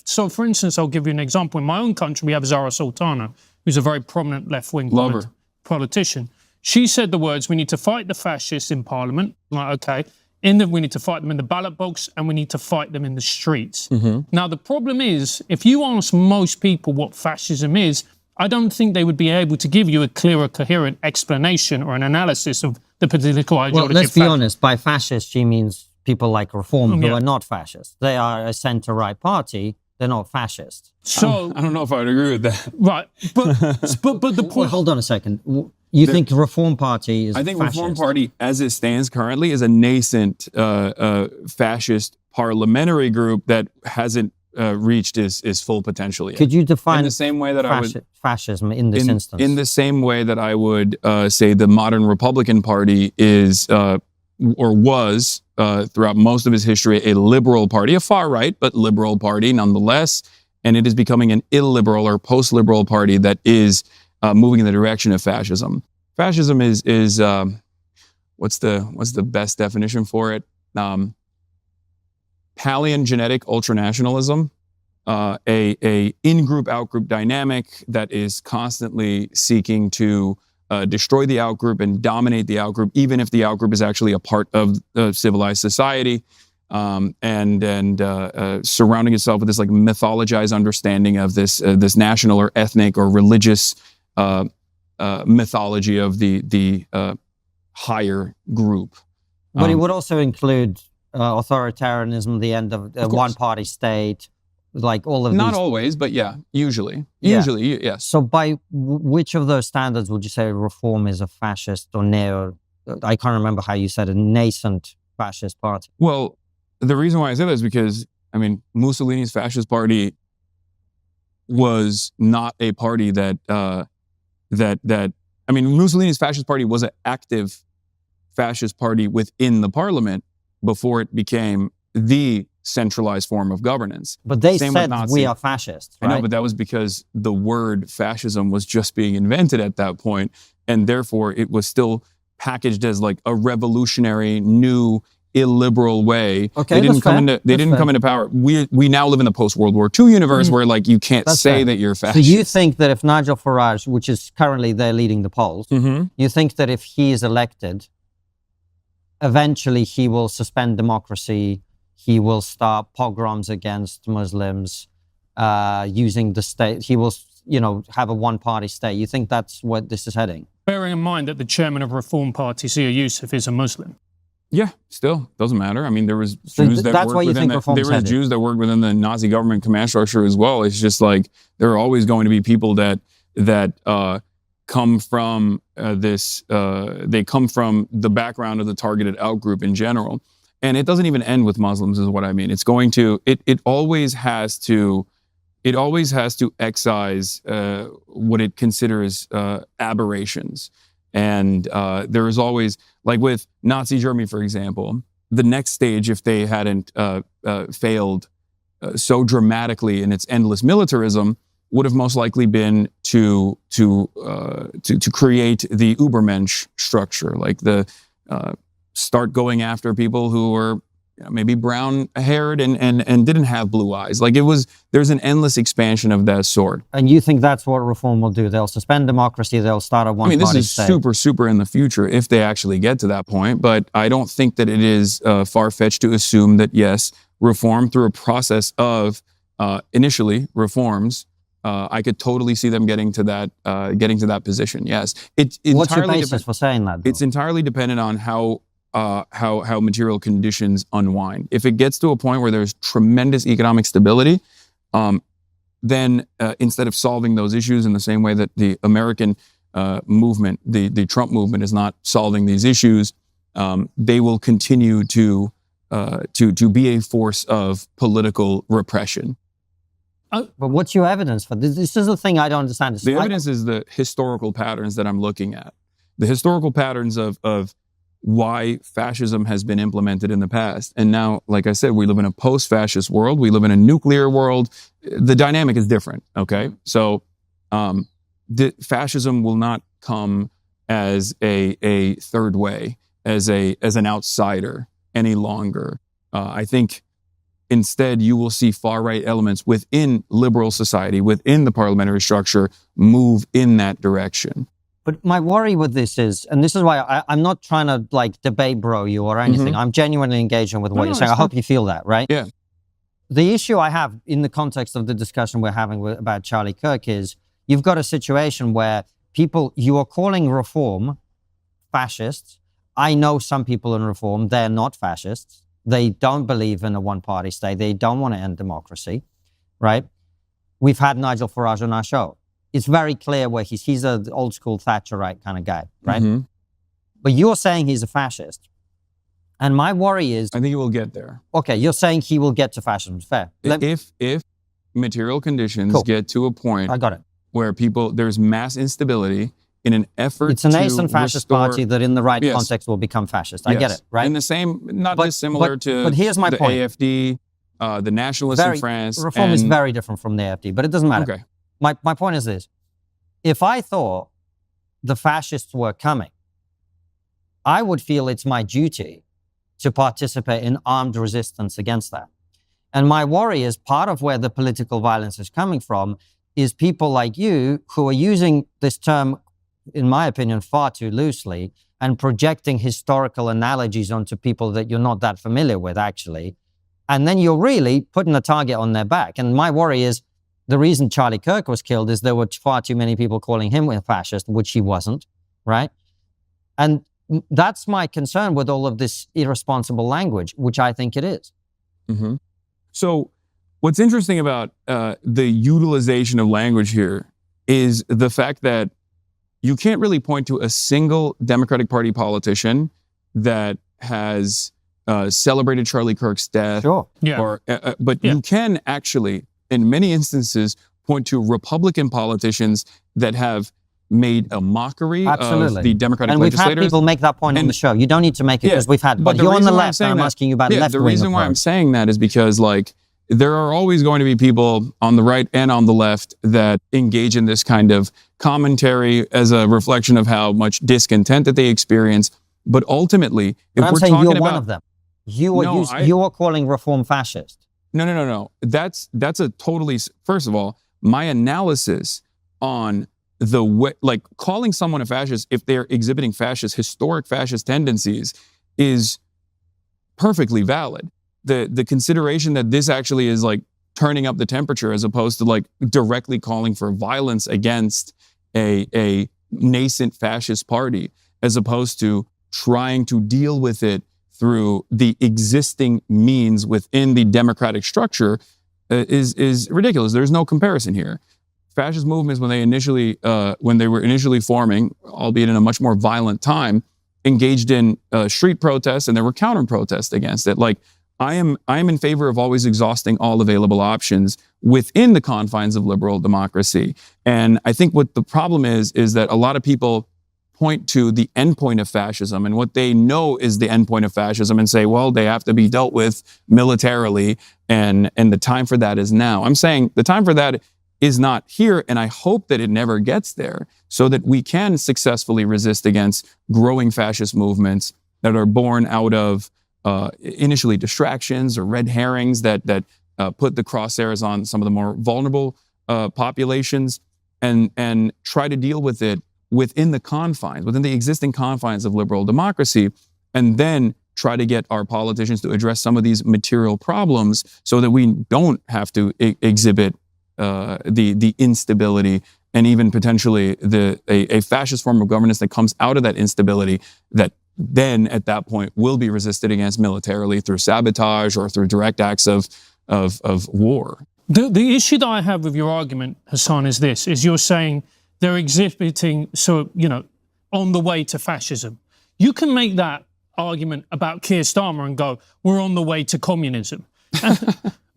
So, for instance, I'll give you an example. In my own country, we have Zara Sultana, who's a very prominent left-wing politician. She said the words, we need to fight the fascists in parliament. Like, okay. We need to fight them in the ballot box, and we need to fight them in the streets. Now, the problem is, if you ask most people what fascism is, I don't think they would be able to give you a clear, coherent explanation or an analysis of the political ideology. Well, let's be honest. By fascist, she means people like Reform who are not fascist. They are a centre-right party. They're not fascist. So I don't know if I would agree with that. Right, but the point. Well, hold on a second. You think Reform Party is? I think fascist? Reform Party, as it stands currently, is a nascent fascist parliamentary group that hasn't reached its full potential yet. Could you define in the same way that fascism in this instance? In the same way that I would say the modern Republican Party is or was throughout most of its history a liberal party, a far right but liberal party nonetheless, and it is becoming an illiberal or post-liberal party that is moving in the direction of fascism. Fascism is what's the best definition for it? Paleogenetic ultranationalism, a in-group, out-group dynamic that is constantly seeking to destroy the out-group and dominate the out-group, even if the out-group is actually a part of civilized society, and surrounding itself with this like mythologized understanding of this national or ethnic or religious mythology of the higher group. But it would also include authoritarianism, the end of a one-party state, like all of these. Not always, but yeah, usually. Usually, yes. So by which of those standards would you say Reform is a fascist or I can't remember how you said, a nascent fascist party? Well, the reason why I say that is because, I mean, Mussolini's fascist party was not a party Mussolini's fascist party was an active fascist party within the parliament before it became the centralized form of governance. But they said we are fascists, right? I know, but that was because the word fascism was just being invented at that point, and therefore it was still packaged as like a revolutionary, new, illiberal way. Okay, they didn't come into power. We now live in the post-World War II universe where like you can't say that you're fascist. So you think that if Nigel Farage, which is currently there leading the polls, you think that if he is elected, eventually he will suspend democracy, he will start pogroms against Muslims, using the state, he will, have a one-party state. You think that's what this is heading? Bearing in mind that the chairman of Reform Party, Sia Yusuf, is a Muslim. Yeah, still doesn't matter. I mean, there was Jews that worked within the Nazi government command structure as well. It's just like there are always going to be people that come from they come from the background of the targeted out group in general, and it doesn't even end with Muslims, is what I mean. It's going to it always has to excise what it considers aberrations. And there is always, like with Nazi Germany, for example, the next stage, if they hadn't failed so dramatically in its endless militarism, would have most likely been to create the Übermensch structure, like start going after people who were maybe brown-haired and didn't have blue eyes. Like there's an endless expansion of that sort. And you think that's what Reform will do? They'll suspend democracy, they'll start a one-party state. This is super, super in the future if they actually get to that point. But I don't think that it is far-fetched to assume that, yes, Reform through a process of initially reforms, I could totally see them getting to that position. Yes. What's your basis for saying that, though? It's entirely dependent on how material conditions unwind. If it gets to a point where there's tremendous economic stability, then instead of solving those issues in the same way that the American movement, the Trump movement, is not solving these issues, they will continue to be a force of political repression. But what's your evidence for this? This is the thing I don't understand. The evidence is the historical patterns that I'm looking at. The historical patterns of why fascism has been implemented in the past. And now, like I said, we live in a post-fascist world. We live in a nuclear world. The dynamic is different, okay? So the fascism will not come as a third way, as an outsider any longer. I think Instead, you will see far-right elements within liberal society, within the parliamentary structure, move in that direction. But my worry with this is, and this is why I'm not trying to like debate bro you or anything. I'm genuinely engaging with what you're saying. I hope you feel that, right? Yeah. The issue I have in the context of the discussion we're having about Charlie Kirk is you've got a situation where people, you are calling reform fascists. I know some people in reform, they're not fascists. They don't believe in a one-party state. They don't want to end democracy, right? We've had Nigel Farage on our show. It's very clear where he's an old school Thatcherite kind of guy, right? But you're saying he's a fascist. And my worry is... I think he will get there. Okay, you're saying he will get to fascism. Fair. If material conditions get to a point I got it. where there's mass instability in an effort to It's a nascent fascist party that in the right context will become fascist. I get it, right? And the same, not dissimilar to but here's my the point. AFD, the nationalists in France. Reform is very different from the AFD, but it doesn't matter. Okay. My point is this. If I thought the fascists were coming, I would feel it's my duty to participate in armed resistance against that. And my worry is part of where the political violence is coming from is people like you who are using this term, in my opinion, far too loosely and projecting historical analogies onto people that you're not that familiar with, actually. And then you're really putting a target on their back. And my worry is the reason Charlie Kirk was killed is there were far too many people calling him a fascist, which he wasn't, right? And that's my concern with all of this irresponsible language, which I think it is. So what's interesting about the utilization of language here is the fact that you can't really point to a single Democratic Party politician that has celebrated Charlie Kirk's death. Sure. Or, but you can actually, in many instances, point to Republican politicians that have made a mockery of the Democratic legislators. And we've had people make that point on the show. You don't need to make it because we've had, but you're on the left and I'm asking you about left-wing The reason why I'm saying that is because like there are always going to be people on the right and on the left that engage in this kind of commentary as a reflection of how much discontent that they experience. But ultimately, if we're talking you're about one of them. You are calling reform fascist. No. That's a totally, first of all, my analysis on the way, like calling someone a fascist if they're exhibiting historic fascist tendencies is perfectly valid. The consideration that this actually is like turning up the temperature as opposed to like directly calling for violence against a nascent fascist party, as opposed to trying to deal with it through the existing means within the democratic structure is ridiculous. There's no comparison here. Fascist movements, when they were initially forming, albeit in a much more violent time, engaged in street protests, and there were counter protests against it. Like I am in favor of always exhausting all available options within the confines of liberal democracy. And I think what the problem is that a lot of people point to the endpoint of fascism and what they know is the endpoint of fascism and say, well, they have to be dealt with militarily, and the time for that is now. I'm saying the time for that is not here, and I hope that it never gets there so that we can successfully resist against growing fascist movements that are born out of initially distractions or red herrings that put the crosshairs on some of the more vulnerable populations and try to deal with it within the existing confines of liberal democracy, and then try to get our politicians to address some of these material problems so that we don't have to exhibit the instability and even potentially a fascist form of governance that comes out of that instability that then at that point will be resisted against militarily through sabotage or through direct acts of war. The issue that I have with your argument, Hasan, is this, is you're saying they're exhibiting, on the way to fascism. You can make that argument about Keir Starmer and go, we're on the way to communism.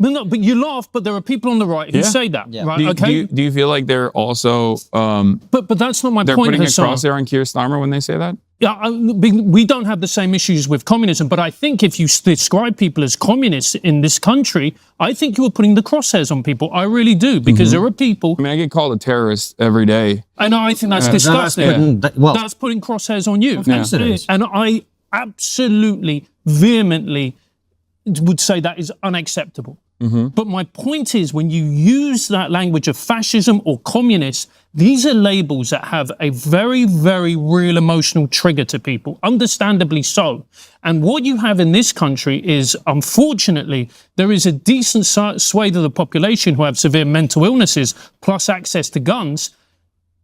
But you laugh, but there are people on the right who say that, right? Do you feel like they're also... But that's not my point, They're putting Hasan. a crosshair on Keir Starmer when they say that? Yeah, we don't have the same issues with communism, but I think if you describe people as communists in this country, I think you are putting the crosshairs on people. I really do, because there are people... I mean, I get called a terrorist every day. And I think that's disgusting. That's putting crosshairs on you. Of course it is. And I absolutely, vehemently would say that is unacceptable. Mm-hmm. But my point is, when you use that language of fascism or communist, these are labels that have a very, very real emotional trigger to people, understandably so. And what you have in this country is, unfortunately, there is a decent swathe of the population who have severe mental illnesses plus access to guns.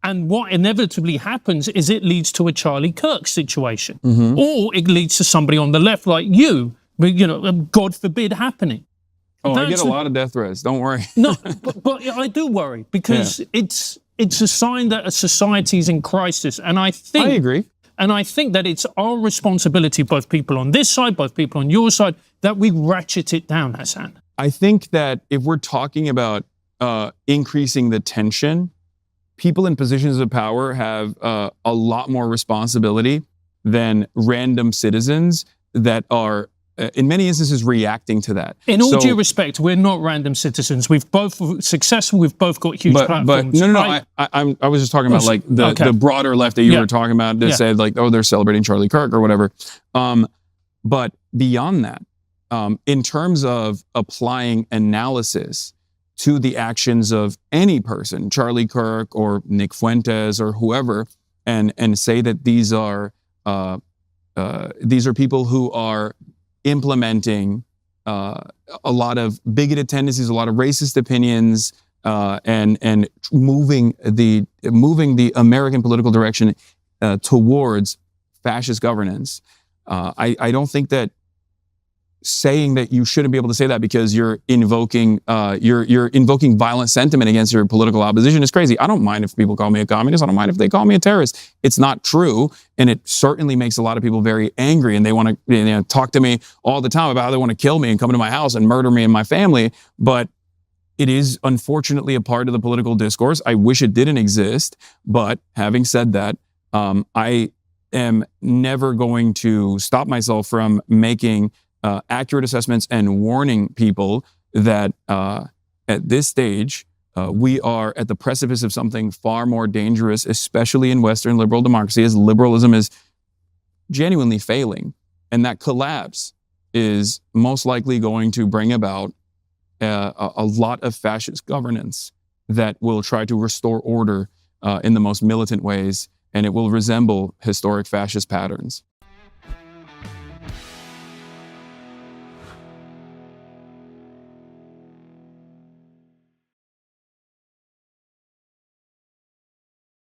And what inevitably happens is it leads to a Charlie Kirk situation, or it leads to somebody on the left like you, God forbid, happening. Oh, I get a lot of death threats. Don't worry. No, but I do worry because it's a sign that a society is in crisis. And I agree. And I think that it's our responsibility, both people on this side, both people on your side, that we ratchet it down, Hasan. I think that if we're talking about increasing the tension, people in positions of power have a lot more responsibility than random citizens that are in many instances reacting to that. In all due respect, we're not random citizens. We've both successful. We've both got huge platforms. But no. I was just talking about like the broader left that you were talking about that said like, oh, they're celebrating Charlie Kirk or whatever. But beyond that, in terms of applying analysis to the actions of any person, Charlie Kirk or Nick Fuentes or whoever, and say that these are people who are implementing a lot of bigoted tendencies, a lot of racist opinions, and moving the American political direction towards fascist governance. I don't think that saying that you shouldn't be able to say that because you're invoking violent sentiment against your political opposition is crazy. I don't mind if people call me a communist. I don't mind if they call me a terrorist. It's not true, and it certainly makes a lot of people very angry, and they want to talk to me all the time about how they want to kill me and come to my house and murder me and my family. But it is unfortunately a part of the political discourse. I wish it didn't exist, but having said that, I am never going to stop myself from making accurate assessments and warning people that at this stage, we are at the precipice of something far more dangerous, especially in Western liberal democracy, as liberalism is genuinely failing. And that collapse is most likely going to bring about a lot of fascist governance that will try to restore order in the most militant ways, and it will resemble historic fascist patterns.